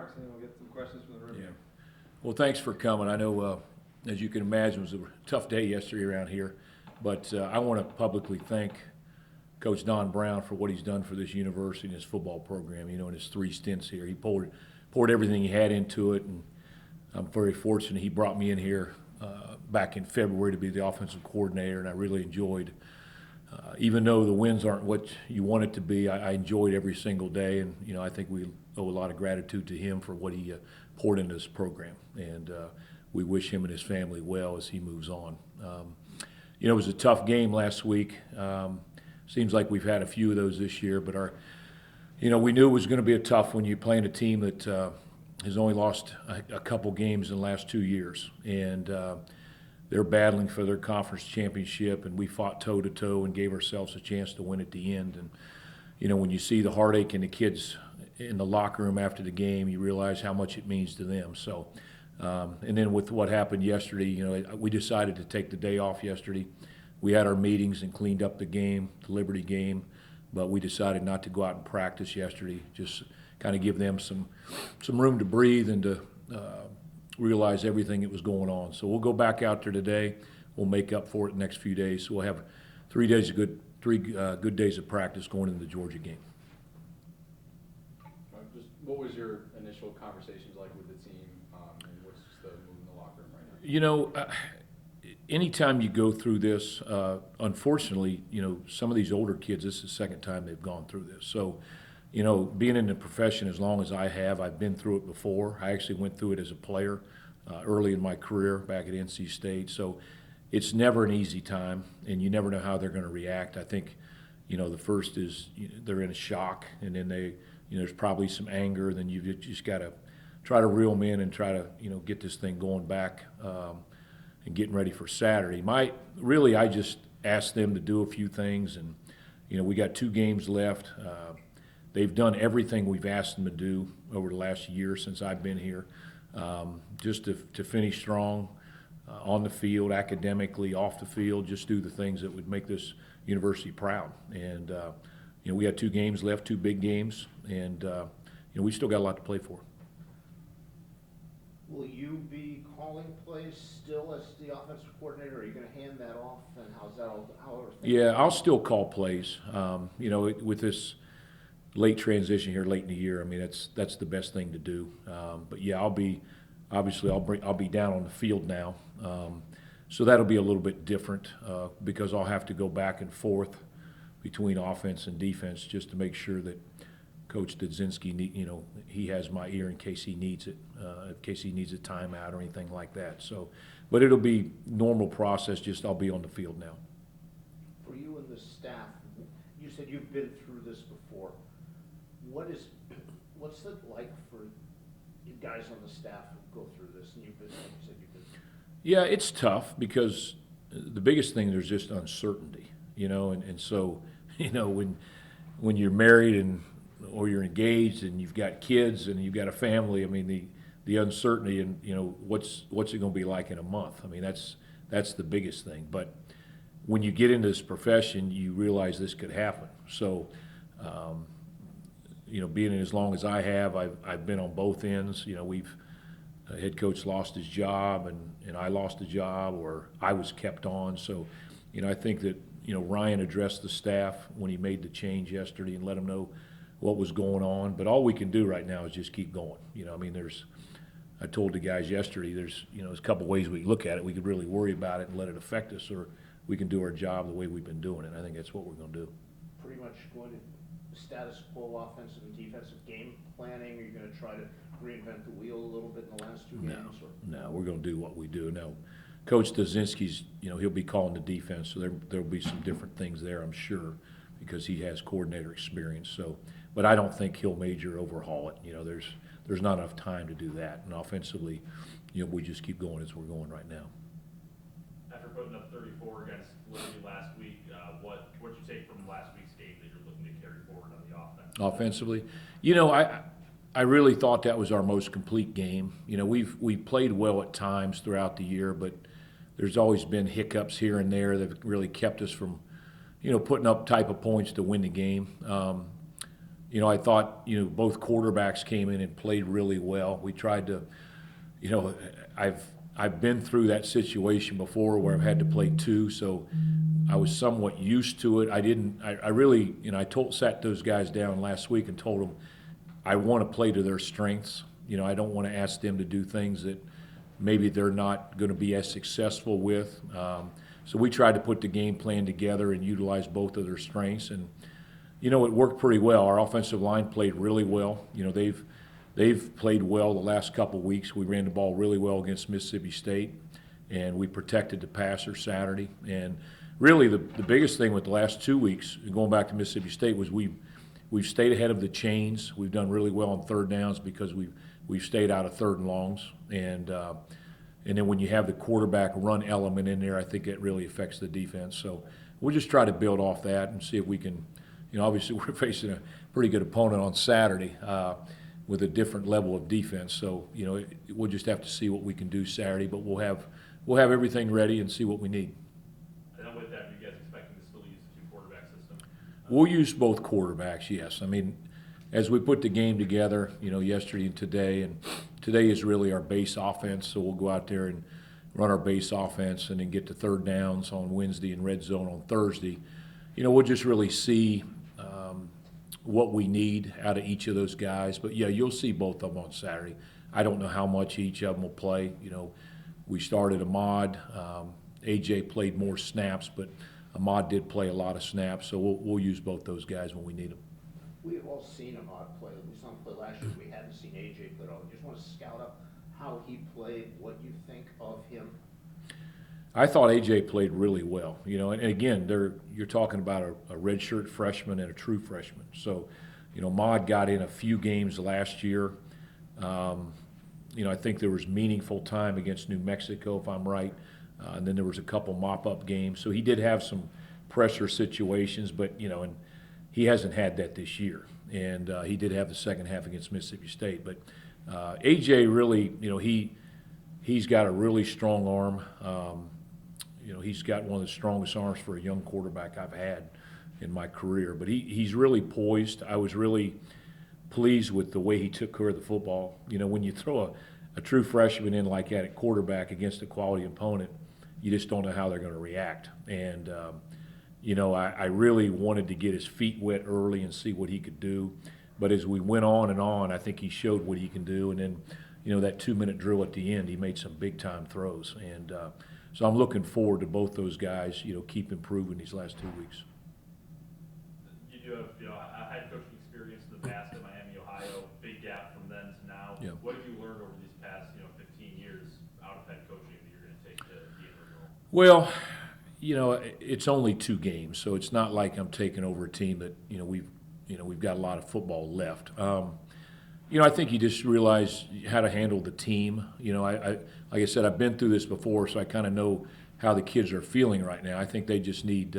remarks, and then we'll get some questions from the room. Yeah. Well, thanks for coming. I know, as you can imagine, it was a tough day yesterday around here, but I want to publicly thank Coach Don Brown for what he's done for this university and his football program. You know, in his 3 stints here, he poured everything he had into it, and I'm very fortunate he brought me in here back in February to be the offensive coordinator, and I really enjoyed. Even though the wins aren't what you want it to be, I enjoyed every single day, and you know, I think we owe a lot of gratitude to him for what he poured into this program, and we wish him and his family well as he moves on. You know, it was a tough game last week. Seems like we've had a few of those this year, but you know, we knew it was going to be a tough one. You're playing a team that has only lost a couple games in the last 2 years, and they're battling for their conference championship, and we fought toe-to-toe and gave ourselves a chance to win at the end. And, you know, when you see the heartache in the kids in the locker room after the game, you realize how much it means to them. So, and then with what happened yesterday, you know, we decided to take the day off yesterday. We had our meetings and cleaned up the game, the Liberty game, but we decided not to go out and practice yesterday, just kind of give them some room to breathe and to realize everything that was going on. So we'll go back out there today. We'll make up for it the next few days. So we'll have 3 days of good days of practice going into the Georgia game. Just what was your initial conversations like with the team, and what's the mood in the locker room right now? You know, anytime you go through this, unfortunately, you know, some of these older kids, this is the second time they've gone through this. So, you know, being in the profession as long as I have, I've been through it before. I actually went through it as a player early in my career back at NC State. So it's never an easy time, and you never know how they're going to react. I think, you know, the first is they're in a shock, and then there's probably some anger. Then you've just got to try to reel them in and try to, you know, get this thing going back and getting ready for Saturday. I just asked them to do a few things, and, you know, we got 2 games left. They've done everything we've asked them to do over the last year since I've been here, just to finish strong on the field, academically, off the field, just do the things that would make this university proud. And, you know, we got 2 games left, 2 big games, and, you know, we still got a lot to play for. Will you be calling plays still as the offensive coordinator? Are you going to hand that off, and how's that all? Yeah, I'll still call plays. You know, with this late transition here, late in the year, I mean, that's the best thing to do. But yeah, I'll be down on the field now, so that'll be a little bit different because I'll have to go back and forth between offense and defense just to make sure that Coach Dudzinski, you know, he has my ear in case he needs it, in case he needs a timeout or anything like that. So, but it'll be normal process. Just I'll be on the field now. For you and the staff, you said you've been through this before. What's it like for you guys on the staff who go through this? And you've been, like you said, you've been. Yeah, it's tough because the biggest thing, there's just uncertainty, you know, and so, you know, when you're married or you're engaged and you've got kids and you've got a family, I mean, the uncertainty and, you know, what's it going to be like in a month? I mean, that's the biggest thing. But when you get into this profession, you realize this could happen. So, you know, being in as long as I have, I've been on both ends. You know, head coach lost his job and I lost a job, or I was kept on. So, you know, I think that, you know, Ryan addressed the staff when he made the change yesterday and let them know what was going on. But all we can do right now is just keep going. You know, I mean, I told the guys yesterday, there's a couple ways we look at it. We could really worry about it and let it affect us, or we can do our job the way we've been doing it. I think that's what we're going to do. Pretty much going to status quo offensive and defensive game planning? Are you going to try to reinvent the wheel a little bit in the last 2 games? No, we're going to do what we do. Now, Coach Dudzinski's, you know, he'll be calling the defense, so there'll be some different things there, I'm sure, because he has coordinator experience. So, but I don't think he'll major overhaul it. You know, there's not enough time to do that. And offensively, you know, we just keep going as we're going right now. After putting up 34 against Liberty last we'ek, what'd you take from last week's game that you're looking to carry forward on the offense? Offensively, you know, I really thought that was our most complete game. You know, we've played well at times throughout the year, but there's always been hiccups here and there that really kept us from, you know, putting up type of points to win the game. I thought, both quarterbacks came in and played really well. We tried to, I've been through that situation before where I've had to play two, so I was somewhat used to it. I really, sat those guys down last week and told them I want to play to their strengths. I don't want to ask them to do things that maybe they're not going to be as successful with. So we tried to put the game plan together and utilize both of their strengths, and it worked pretty well. Our offensive line played really well. They've played well the last couple of weeks. We ran the ball really well against Mississippi State, and we protected the passer Saturday. And really, the biggest thing with the last 2 weeks, going back to Mississippi State, was we've stayed ahead of the chains. We've done really well on third downs because we've stayed out of third and longs. And then when you have the quarterback run element in there, I think it really affects the defense. So we'll just try to build off that and see if we can. Obviously we're facing a pretty good opponent on Saturday with a different level of defense. So we'll just have to see what we can do Saturday. But we'll have everything ready and see what we need. And then with that, are you guys expecting to still use the two-quarterback system? We'll use both quarterbacks, yes. I mean, as we put the game together, yesterday and today is really our base offense, so we'll go out there and run our base offense and then get to third downs on Wednesday and red zone on Thursday. We'll just really see what we need out of each of those guys. But, yeah, you'll see both of them on Saturday. I don't know how much each of them will play. We started Ahmad. A.J. played more snaps, but Ahmad did play a lot of snaps, so we'll use both those guys when we need them. We have all seen Ahmad play. We saw him play last year. We hadn't seen A.J. play at all. We just want to scout up how he played, what you think of him. I thought A.J. played really well, and again, you're talking about a redshirt freshman and a true freshman. So, Ahmad got in a few games last year. I think there was meaningful time against New Mexico, if I'm right, and then there was a couple mop-up games. So he did have some pressure situations, but, and he hasn't had that this year. And he did have the second half against Mississippi State. But A.J. really, he's got a really strong arm. He's got one of the strongest arms for a young quarterback I've had in my career. But he's really poised. I was really pleased with the way he took care of the football. When you throw a true freshman in like that at quarterback against a quality opponent, you just don't know how they're going to react. And, I really wanted to get his feet wet early and see what he could do. But as we went on and on, I think he showed what he can do. And then, that 2-minute drill at the end, he made some big-time throws. And so I'm looking forward to both those guys, keep improving these last 2 weeks. You do have, a head coaching experience in the past at Miami, Ohio, big gap from then to now. Yeah. What have you learned over these past, 15 years out of head coaching that you're going to take to the interim role? Well, it's only 2 games, so it's not like I'm taking over a team that, we've got a lot of football left. I think you just realize how to handle the team. Like I said, I've been through this before, so I kind of know how the kids are feeling right now. I think they just need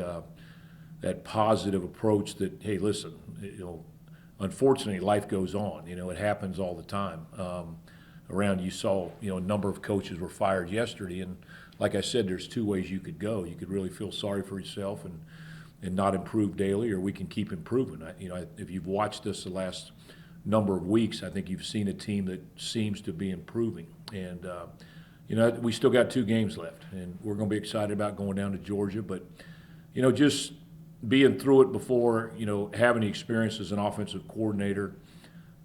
that positive approach that, hey, listen, unfortunately, life goes on. It happens all the time. Around you saw, a number of coaches were fired yesterday, and like I said, there's 2 ways you could go. You could really feel sorry for yourself and not improve daily, or we can keep improving. If you've watched us the last number of weeks, I think you've seen a team that seems to be improving. And, we still got 2 games left, and we're going to be excited about going down to Georgia. But, just being through it before, having the experience as an offensive coordinator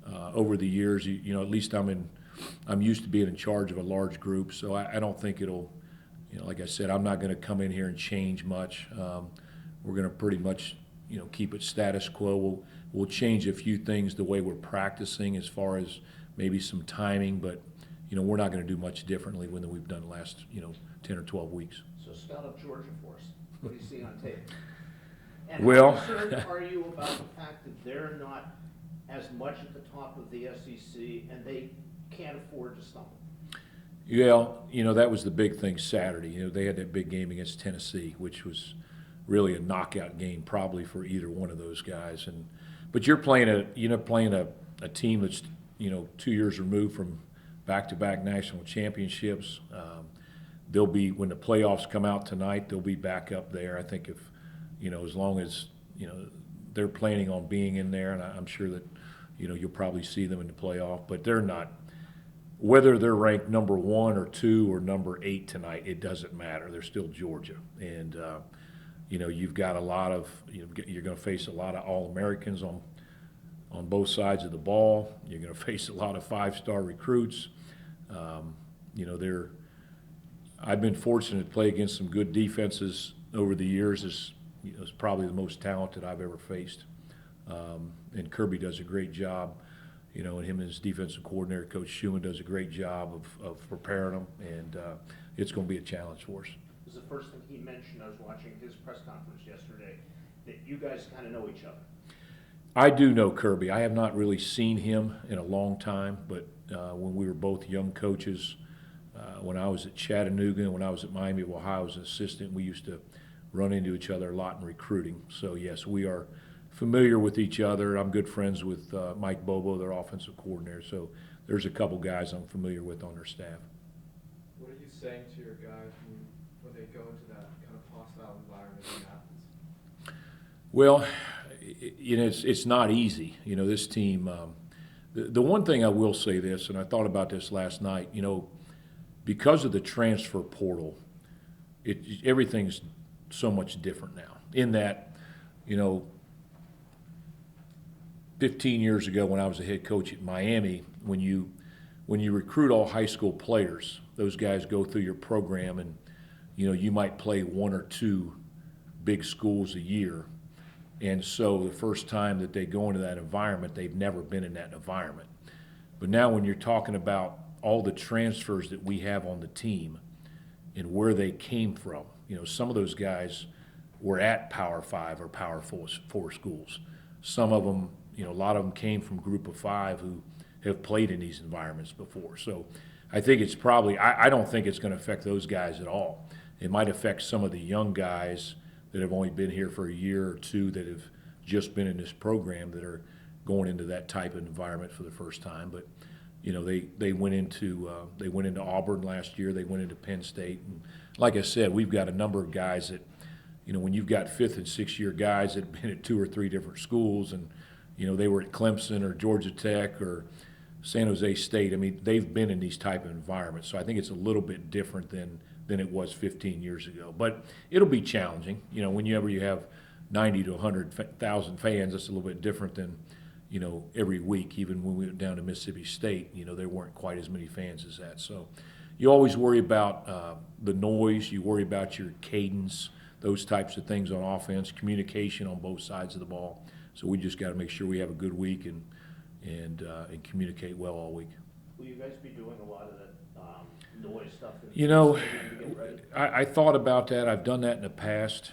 over the years, at least I'm used to being in charge of a large group, so I don't think it'll, like I said, I'm not going to come in here and change much. We're going to pretty much, keep it status quo. We'll change a few things the way we're practicing as far as maybe some timing, but, we're not going to do much differently than we've done the last, 10 or 12 weeks. So scout up Georgia for us. What do you see on tape? And Well, how concerned are you about the fact that they're not as much at the top of the SEC and they can't afford to stumble? Yeah, that was the big thing Saturday. They had that big game against Tennessee, which was really a knockout game probably for either one of those guys. But you're playing a team that's 2 years removed from back-to-back national championships. They'll be, when the playoffs come out tonight, they'll be back up there. I think if as long as they're planning on being in there, and I'm sure that, you'll probably see them in the playoff, but they're not. Whether they're ranked number 1 or 2 or number 8 tonight, it doesn't matter. They're still Georgia, and you've got a lot of you're going to face a lot of All-Americans on both sides of the ball. You're going to face a lot of 5-star recruits. I've been fortunate to play against some good defenses over the years. It's probably the most talented I've ever faced. And Kirby does a great job, and him and his defensive coordinator, Coach Schumann, does a great job of preparing them, and it's going to be a challenge for us. It was the first thing he mentioned. I was watching his press conference yesterday, that you guys kind of know each other. I do know Kirby. I have not really seen him in a long time, but when we were both young coaches, when I was at Chattanooga and when I was at Miami of Ohio as an assistant, we used to run into each other a lot in recruiting. So, yes, we are familiar with each other. I'm good friends with Mike Bobo, their offensive coordinator. So there's a couple guys I'm familiar with on their staff. What are you saying to your guys when they go into that kind of hostile environment in Athens? Well, it's not easy. This team, the one thing I will say this, and I thought about this last night, because of the transfer portal, everything's so much different now. In that, 15 years ago when I was a head coach at Miami, when you recruit all high school players, those guys go through your program, and you might play 1 or 2 big schools a year. And so the first time that they go into that environment, they've never been in that environment. But now when you're talking about all the transfers that we have on the team and where they came from, some of those guys were at Power 5 or Power 4 schools. Some of them, a lot of them came from Group of 5 who have played in these environments before. So I think it's probably, I don't think it's going to affect those guys at all. It might affect some of the young guys that have only been here for a year or 2 that have just been in this program that are going into that type of environment for the first time. But they went into Auburn last year. They went into Penn State, and like I said, we've got a number of guys that when you've got 5th and 6th year guys that have been at 2 or 3 different schools, and they were at Clemson or Georgia Tech or San Jose State. I mean, they've been in these type of environments, so I think it's a little bit different than it was 15 years ago. But it'll be challenging. Whenever you have 90 to 100,000 fans, that's a little bit different than, every week. Even when we went down to Mississippi State, there weren't quite as many fans as that. So you always worry about the noise. You worry about your cadence, those types of things on offense, communication on both sides of the ball. So we just got to make sure we have a good week and communicate well all week. Will you guys be doing a lot of that noise stuff? I thought about that. I've done that in the past.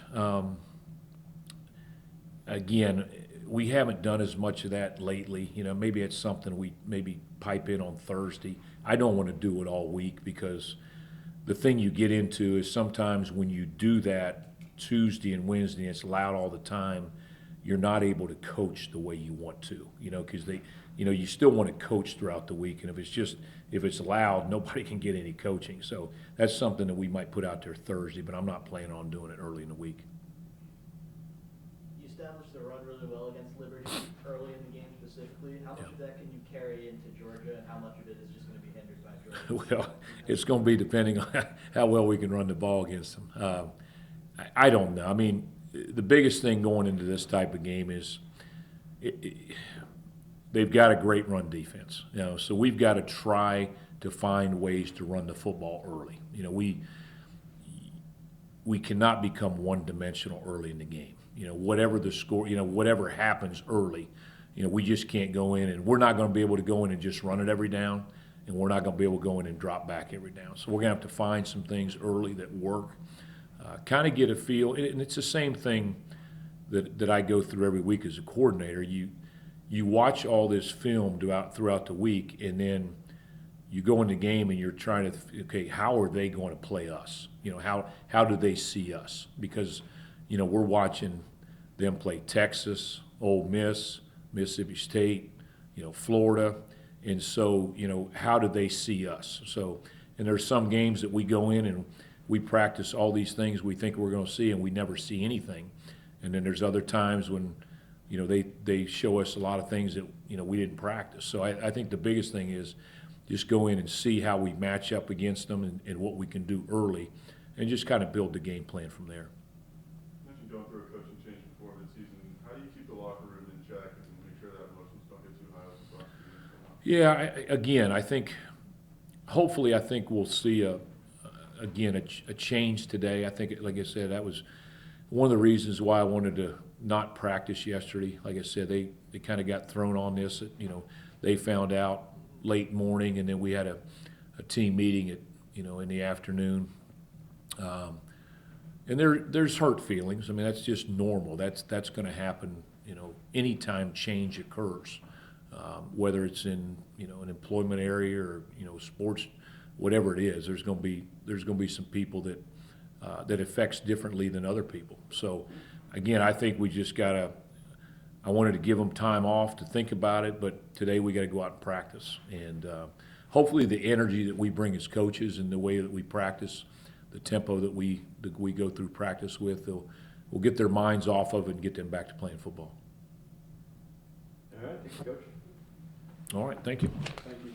Again, we haven't done as much of that lately. Maybe it's something we maybe pipe in on Thursday. I don't want to do it all week, because the thing you get into is sometimes when you do that Tuesday and Wednesday, and it's loud all the time, you're not able to coach the way you want to, because you still want to coach throughout the week, and if it's loud, nobody can get any coaching. So that's something that we might put out there Thursday, but I'm not planning on doing it early in the week. You established the run really well against Liberty early in the game specifically. How much of that can you carry into Georgia, and how much of it is just going to be hindered by Georgia? Well, it's going to be depending on how well we can run the ball against them. I don't know. I mean, the biggest thing going into this type of game is they've got a great run defense. So we've got to try to find ways to run the football early. We cannot become one-dimensional early in the game. Whatever the score, whatever happens early, we just can't go in, and we're not going to be able to go in and just run it every down, and we're not going to be able to go in and drop back every down. So we're going to have to find some things early that work. Kind of get a feel, and it's the same thing that I go through every week as a coordinator. You watch all this film throughout the week, and then you go in the game and you're trying to, okay, how are they going to play us? How do they see us? Because, we're watching them play Texas, Ole Miss, Mississippi State, Florida, and so, how do they see us? So, and there's some games that we go in and we practice all these things we think we're going to see, and we never see anything. And then there's other times when, you know, they show us a lot of things that, you know, we didn't practice. So I think the biggest thing is just go in and see how we match up against them and what we can do early, and just kind of build the game plan from there. You mentioned going through a coaching change before mid-season. How do you keep the locker room in check and make sure that emotions don't get too high with the soccer team? Yeah, again, I think, hopefully, I think we'll see a change today. I think, like I said, that was one of the reasons why I wanted to not practice yesterday. Like I said, they kind of got thrown on this. You know, they found out late morning, and then we had a team meeting in the afternoon. And there's hurt feelings. I mean, that's just normal. That's going to happen, anytime change occurs, whether it's in, an employment area or, sports, whatever it is. There's going to be some people that affects differently than other people. So, again, I think we just I wanted to give them time off to think about it, but today we got to go out and practice. And hopefully the energy that we bring as coaches and the way that we practice, the tempo that we go through practice with, will get their minds off of it and get them back to playing football. All right, thank you, Coach. All right, thank you. Thank you.